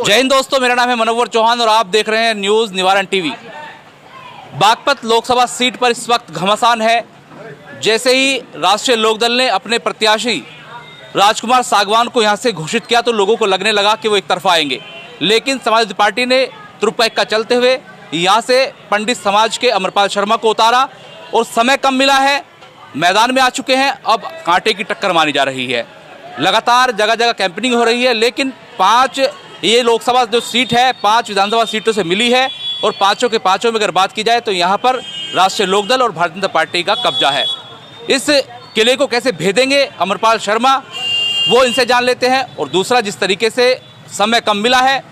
जय हिंद दोस्तों, मेरा नाम है मनोवर चौहान और आप देख रहे हैं न्यूज़ निवारण टीवी। बागपत लोकसभा सीट पर इस वक्त घमासान है। जैसे ही राष्ट्रीय लोकदल ने अपने प्रत्याशी राजकुमार सागवान को यहां से घोषित किया तो लोगों को लगने लगा कि वो एक तरफा आएंगे, लेकिन समाजवादी पार्टी ने तुरुप का इक्का चलते हुए यहां से पंडित समाज के अमरपाल शर्मा को उतारा और समय कम मिला है, मैदान में आ चुके हैं। अब कांटे की टक्कर मानी जा रही है, लगातार जगह जगह कैंपेनिंग हो रही है, लेकिन ये लोकसभा जो सीट है 5 विधानसभा सीटों से मिली है और पाँचों के पाँचों में अगर बात की जाए तो यहाँ पर राष्ट्रीय लोकदल और भारतीय जनता पार्टी का कब्जा है। इस किले को कैसे भेदेंगे अमरपाल शर्मा, वो इनसे जान लेते हैं। और दूसरा, जिस तरीके से समय कम मिला है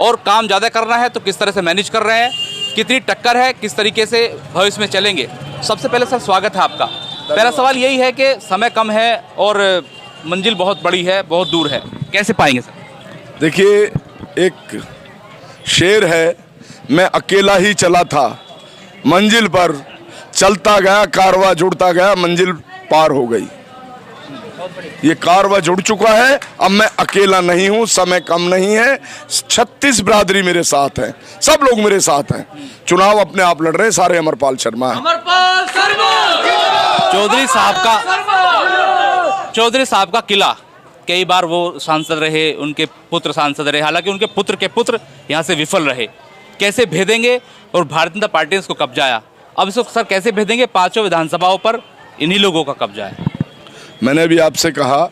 और काम ज़्यादा करना है तो किस तरह से मैनेज कर रहे हैं, कितनी टक्कर है, किस तरीके से भविष्य में चलेंगे। सबसे पहले सर स्वागत है आपका। पहला सवाल यही है कि समय कम है और मंजिल बहुत बड़ी है, बहुत दूर है, कैसे पाएंगे सर? देखिए, एक शेर है, मैं अकेला ही चला था मंजिल पर, चलता गया कारवां जुड़ता गया, मंजिल पार हो गई। ये कारवां जुड़ चुका है, अब मैं अकेला नहीं हूं, समय कम नहीं है। 36 बिरादरी मेरे साथ है, सब लोग मेरे साथ हैं। चुनाव अपने आप लड़ रहे हैं, सारे अमरपाल शर्मा हैं। चौधरी साहब का किला, कई बार वो सांसद रहे, उनके पुत्र सांसद रहे, हालांकि उनके पुत्र के पुत्र यहाँ से विफल रहे। कैसे भेदेंगे? और भारतीय जनता पार्टी ने इसको कब्जाया। अब इसको सर कैसे भेदेंगे? 5 विधानसभाओं पर इन्हीं लोगों का कब्जा है। मैंने अभी आपसे कहा,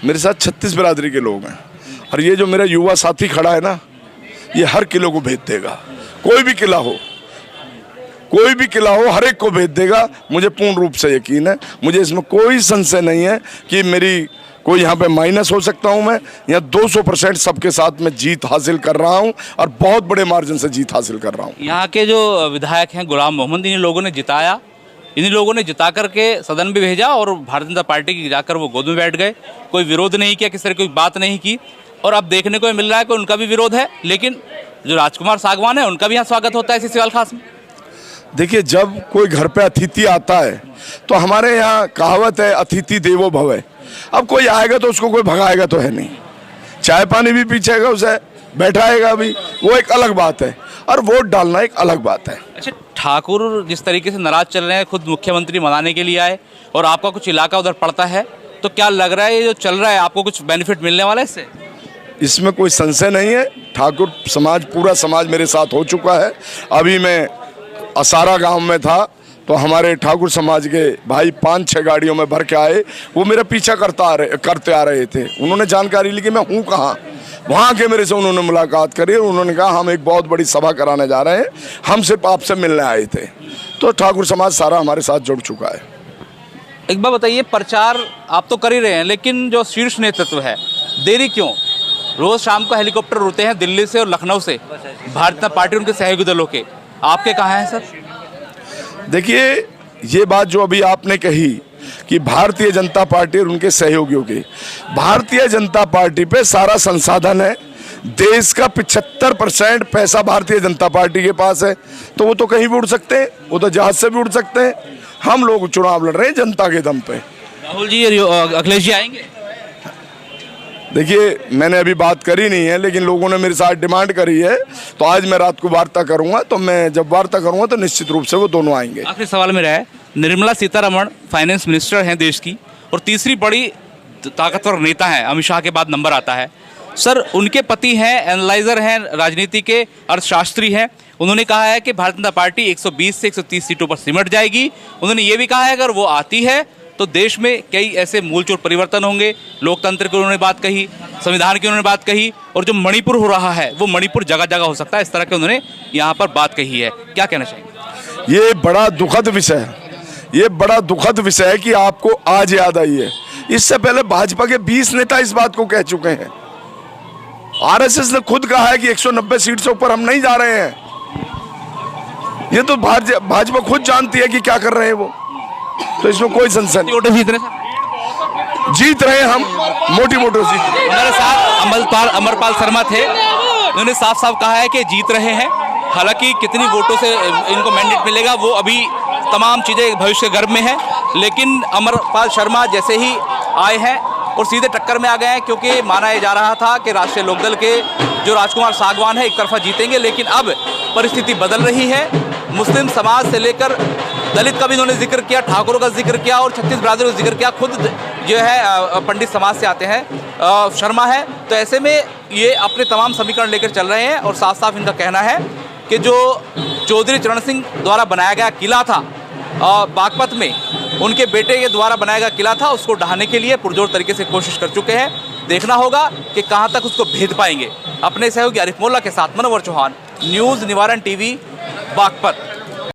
मेरे साथ 36 बिरादरी के लोग हैं और ये जो मेरा युवा साथी खड़ा है ना, ये हर किलो को भेज देगा। कोई भी किला हो, कोई भी किला हो, हर एक को भेज देगा। मुझे पूर्ण रूप से यकीन है, मुझे इसमें कोई संशय नहीं है कि मेरी कोई यहाँ पे माइनस हो सकता हूँ। मैं यहाँ 200% सबके साथ में जीत हासिल कर रहा हूँ और बहुत बड़े मार्जिन से जीत हासिल कर रहा हूँ। यहाँ के जो विधायक हैं गुलाम मोहम्मद, इन्हीं लोगों ने जिताया, इन्हीं लोगों ने जिता करके सदन भी भेजा और भारतीय जनता पार्टी की जाकर वो गोद में बैठ गए। कोई विरोध नहीं किया, किसी तरह की बात नहीं की। और अब देखने को मिल रहा है कि उनका भी विरोध है, लेकिन जो राजकुमार सागवान है उनका भी यहाँ स्वागत होता है इसी सवाल खास में। देखिए, जब कोई घर पे अतिथि आता है तो हमारे यहाँ कहावत है, अतिथि देवो भव। अब कोई आएगा तो उसको कोई भगाएगा तो है नहीं, चाय पानी भी पीछेगा, उसे बैठाएगा भी, वो एक अलग बात है, और वोट डालना एक अलग बात है। अच्छा, ठाकुर जिस तरीके से नाराज चल रहे हैं, खुद मुख्यमंत्री मनाने के लिए आए और आपका कुछ इलाका उधर पड़ता है, तो क्या लग रहा है ये जो चल रहा है आपको कुछ बेनिफिट मिलने वाला है इससे? इसमें कोई संशय नहीं है। ठाकुर समाज, पूरा समाज मेरे साथ हो चुका है। अभी मैं असारा गांव में था तो हमारे ठाकुर समाज के भाई 5-6 गाड़ियों में भर के आए, वो मेरा पीछा करते आ रहे थे। उन्होंने जानकारी ली कि मैं हूँ कहाँ, वहाँ के मेरे से उन्होंने मुलाकात करी और उन्होंने कहा हम एक बहुत बड़ी सभा कराने जा रहे हैं, हम सिर्फ आपसे मिलने आए थे। तो ठाकुर समाज सारा हमारे साथ जुड़ चुका है। एक बार बताइए, प्रचार आप तो कर ही रहे हैं, लेकिन जो शीर्ष नेतृत्व है देरी क्यों? रोज़ शाम को हेलीकॉप्टर उड़ते हैं दिल्ली से और लखनऊ से, भारतीय जनता पार्टी उनके सहयोगी दलों के, आपके कहाँ हैं सर? देखिए, ये बात जो अभी आपने कही कि भारतीय जनता पार्टी और उनके सहयोगियों के, भारतीय जनता पार्टी पे सारा संसाधन है। देश का 75% पैसा भारतीय जनता पार्टी के पास है, तो वो तो कहीं भी उड़ सकते हैं, वो तो जहाज से भी उड़ सकते हैं। हम लोग चुनाव लड़ रहे हैं जनता के दम पे। राहुल जी, अखिलेश जी आएंगे? देखिए, मैंने अभी बात करी नहीं है, लेकिन लोगों ने मेरे साथ डिमांड करी है, तो आज मैं रात को वार्ता करूंगा। तो मैं जब वार्ता करूंगा तो निश्चित रूप से वो दोनों आएंगे। आखिरी सवाल मेरा है, निर्मला सीतारमण फाइनेंस मिनिस्टर हैं देश की और तीसरी बड़ी ताकतवर नेता हैं, अमित शाह के बाद नंबर आता है सर। उनके पति हैं, एनालाइजर हैं, राजनीति के अर्थशास्त्री हैं। उन्होंने कहा है कि भारतीय जनता पार्टी 120 से 130 सीटों पर सिमट जाएगी। उन्होंने ये भी कहा है अगर वो आती है तो देश में कई ऐसे मूलचोर परिवर्तन होंगे। लोकतंत्र की उन्होंने बात कही, संविधान की उन्होंने बात कही, और जो मणिपुर हो रहा है वो मणिपुर जगह जगह हो सकता है, इस तरह के उन्होंने यहाँ पर बात कही है। क्या कहना चाहिए? ये बड़ा दुखद विषय है, ये बड़ा दुखद विषय है कि आपको आज याद आई है। इससे पहले भाजपा के 20 नेता इस बात को कह चुके हैं। आरएसएस ने खुद कहा है कि 190 सीट से ऊपर हम नहीं जा रहे हैं। ये तो भाजपा खुद जानती है कि क्या कर रहे हैं वो, तो इसमें कोई संशय नहीं। जीत रहे हैं हम, मोटी मोटी जीत। हमारे साथ अमरपाल शर्मा थे, उन्होंने साफ साफ कहा है कि जीत रहे हैं। हालांकि कितनी वोटों से इनको मैंडेट मिलेगा वो अभी तमाम चीज़ें भविष्य के गर्भ में है, लेकिन अमरपाल शर्मा जैसे ही आए हैं और सीधे टक्कर में आ गए हैं, क्योंकि माना जा रहा था कि राष्ट्रीय लोकदल के जो राजकुमार सागवान है एक तरफा जीतेंगे, लेकिन अब परिस्थिति बदल रही है। मुस्लिम समाज से लेकर दलित का भी इन्होंने जिक्र किया, ठाकुरों का जिक्र किया और छत्तीस बिरादरी का जिक्र किया। खुद जो है पंडित समाज से आते हैं, शर्मा है। तो ऐसे में ये अपने तमाम समीकरण लेकर चल रहे हैं और साफ साफ इनका कहना है कि जो चौधरी चरण सिंह द्वारा बनाया गया किला था बागपत में, उनके बेटे के द्वारा बनाया गया किला था, उसको ढहाने के लिए पुरजोर तरीके से कोशिश कर चुके हैं। देखना होगा कि कहां तक उसको भेद पाएंगे। अपने सहयोगी आरिफ मोल्ला के साथ मनोवर चौहान, न्यूज़ निवारण टीवी, बागपत।